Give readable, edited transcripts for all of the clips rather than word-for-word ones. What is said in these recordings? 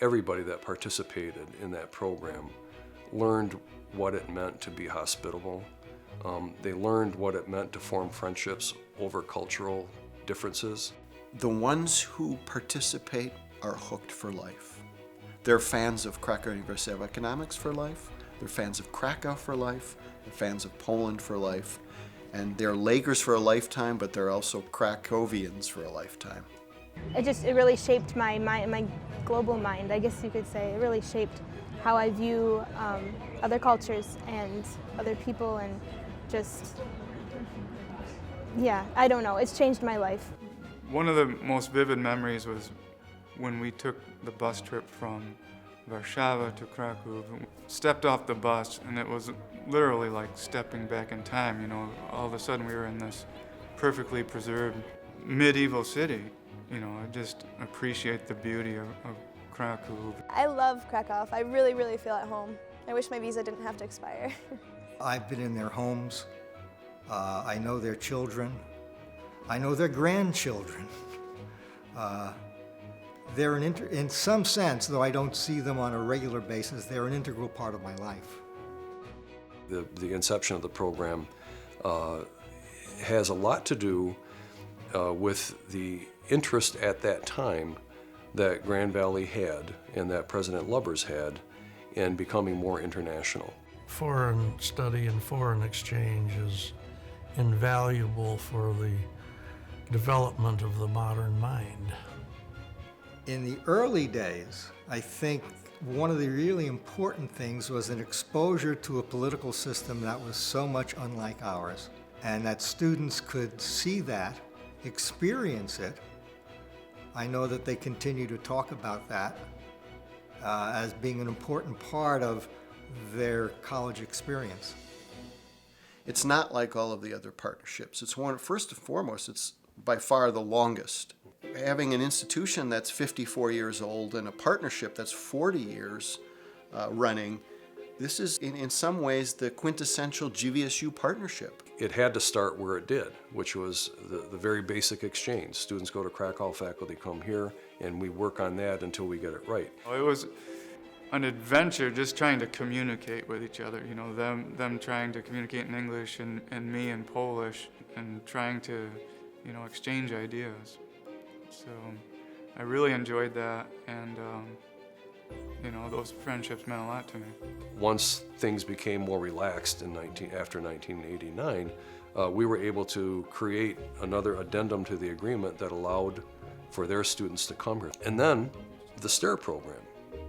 everybody that participated in that program learned what it meant to be hospitable. They learned what it meant to form friendships over cultural differences. The ones who participate are hooked for life. They're fans of Cracow University of Economics for life, they're fans of Cracow for life, they're fans of Poland for life, and they're Lakers for a lifetime, but they're also Cracovians for a lifetime. It really shaped my global mind, I guess you could say. It really shaped how I view other cultures and other people, and just, yeah, I don't know, it's changed my life. One of the most vivid memories was when we took the bus trip from Warszawa to Krakow. Stepped off the bus, and it was literally like stepping back in time, you know. All of a sudden we were in this perfectly preserved medieval city. You know, I just appreciate the beauty of Krakow. I love Krakow. I really, really feel at home. I wish my visa didn't have to expire. I've been in their homes. I know their children. I know their grandchildren. They're in some sense, though I don't see them on a regular basis, they're an integral part of my life. The inception of the program has a lot to do with the interest at that time that Grand Valley had and that President Lubbers had in becoming more international. Foreign study and foreign exchange is invaluable for the development of the modern mind. In the early days, I think one of the really important things was an exposure to a political system that was so much unlike ours, and that students could see that, experience it. I know that they continue to talk about that as being an important part of their college experience. It's not like all of the other partnerships. It's one, first and foremost, it's by far the longest. Having an institution that's 54 years old and a partnership that's 40 years running, this is in some ways the quintessential GVSU partnership. It had to start where it did, which was the very basic exchange. Students go to Cracow, faculty come here, and we work on that until we get it right. It was an adventure just trying to communicate with each other, you know, them trying to communicate in English and me in Polish, and trying to, you know, exchange ideas. So I really enjoyed that, and you know, those friendships meant a lot to me. Once things became more relaxed after 1989, we were able to create another addendum to the agreement that allowed for their students to come here. And then the STAIR program,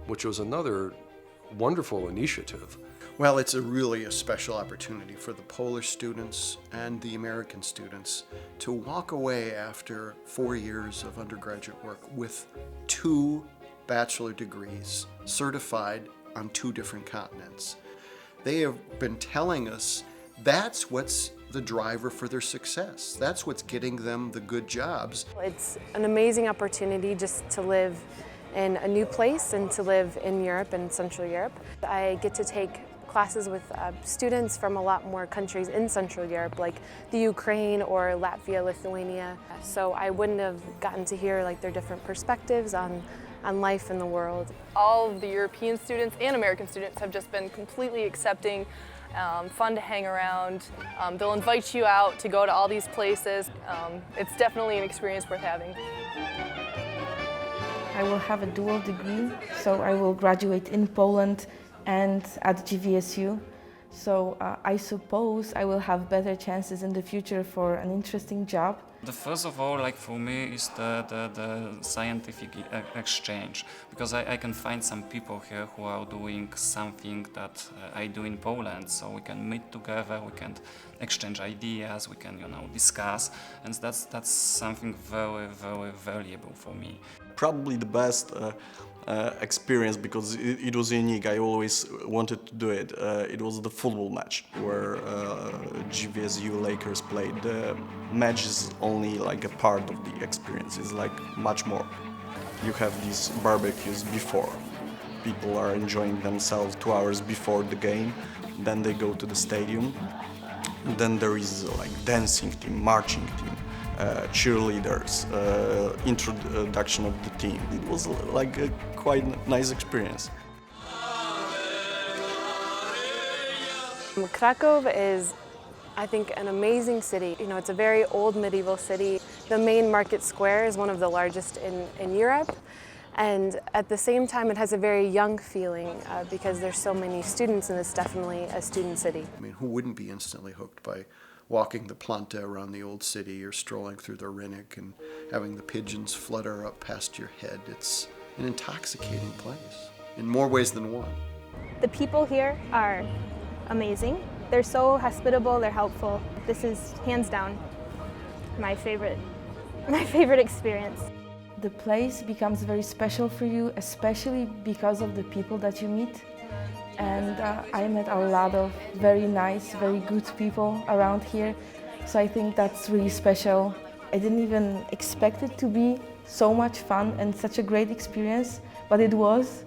which was another wonderful initiative. Well, it's really a special opportunity for the Polish students and the American students to walk away after 4 years of undergraduate work with 2 bachelor degrees certified on 2 different continents. They have been telling us that's what's the driver for their success. That's what's getting them the good jobs. It's an amazing opportunity just to live in a new place and to live in Europe and Central Europe. I get to take classes with students from a lot more countries in Central Europe, like the Ukraine or Latvia, Lithuania. So I wouldn't have gotten to hear like their different perspectives on life in the world. All of the European students and American students have just been completely accepting, fun to hang around. They'll invite you out to go to all these places. It's definitely an experience worth having. I will have a dual degree, so I will graduate in Poland and at GVSU. So I suppose I will have better chances in the future for an interesting job. The first of all, like for me, is the scientific exchange, because I can find some people here who are doing something that I do in Poland, so we can meet together, we can exchange ideas, we can, you know, discuss, and that's something very, very valuable for me. Probably the best experience, because it was unique. I always wanted to do it. It was the football match where GVSU Lakers played. The match is only like a part of the experience. It's like much more. You have these barbecues before. People are enjoying themselves 2 hours before the game. Then they go to the stadium. Then there is like dancing team, marching team. cheerleaders, introduction of the team. It was like a quite nice experience. Krakow is, I think, an amazing city. You know, it's a very old medieval city. The main market square is one of the largest in Europe. And at the same time, it has a very young feeling because there's so many students, and it's definitely a student city. I mean, who wouldn't be instantly hooked by walking the Planta around the old city or strolling through the Rinnick and having the pigeons flutter up past your head? It's an intoxicating place in more ways than one. The people here are amazing. They're so hospitable, they're helpful. This is hands down my favorite experience. The place becomes very special for you, especially because of the people that you meet. And I met a lot of very nice, very good people around here. So I think that's really special. I didn't even expect it to be so much fun and such a great experience, but it was.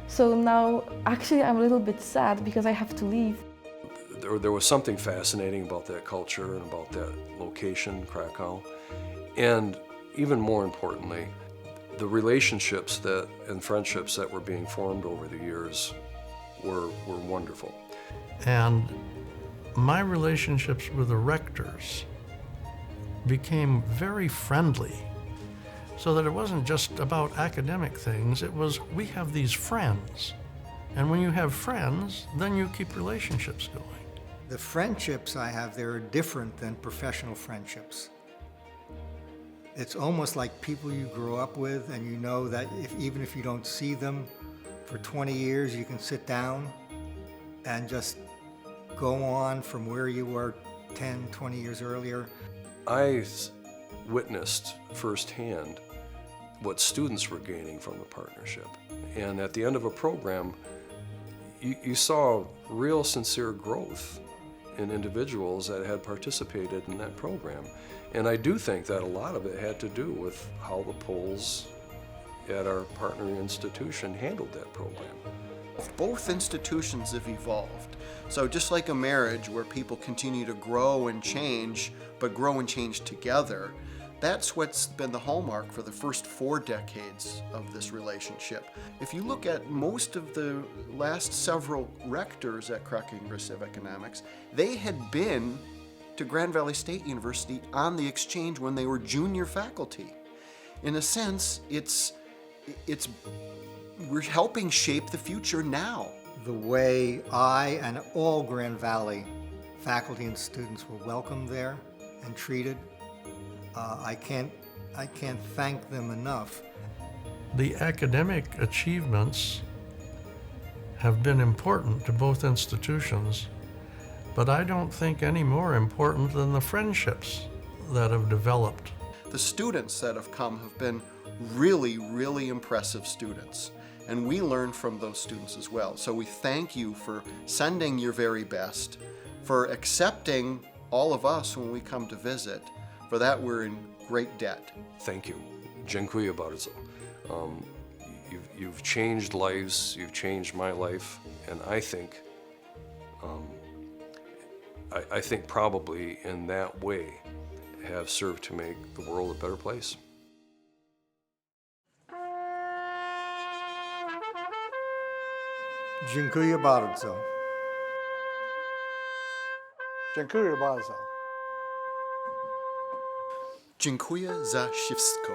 So now, actually, I'm a little bit sad because I have to leave. There was something fascinating about that culture and about that location, Krakow. And even more importantly, the relationships and friendships that were being formed over the years were wonderful. And my relationships with the rectors became very friendly, so that it wasn't just about academic things, it was, we have these friends. And when you have friends, then you keep relationships going. The friendships I have there are different than professional friendships. It's almost like people you grow up with, and you know that even if you don't see them for 20 years, you can sit down and just go on from where you were 10, 20 years earlier. I witnessed firsthand what students were gaining from the partnership. And at the end of a program, you saw real sincere growth in individuals that had participated in that program. And I do think that a lot of it had to do with how the Poles at our partner institution handled that program. Both institutions have evolved. So just like a marriage where people continue to grow and change, but grow and change together, that's what's been the hallmark for the first 4 decades of this relationship. If you look at most of the last several rectors at Cracow University of Economics, they had been to Grand Valley State University on the exchange when they were junior faculty. In a sense, we're helping shape the future now. The way I and all Grand Valley faculty and students were welcomed there and treated, I can't thank them enough. The academic achievements have been important to both institutions, but I don't think any more important than the friendships that have developed. The students that have come have been really, really impressive students, and we learn from those students as well. So we thank you for sending your very best, for accepting all of us when we come to visit. For that, we're in great debt. Thank you. Dziękuję bardzo. You've changed lives, you've changed my life, and I think probably in that way have served to make the world a better place. Dziękuję bardzo. Dziękuję bardzo. Dziękuję za wszystko.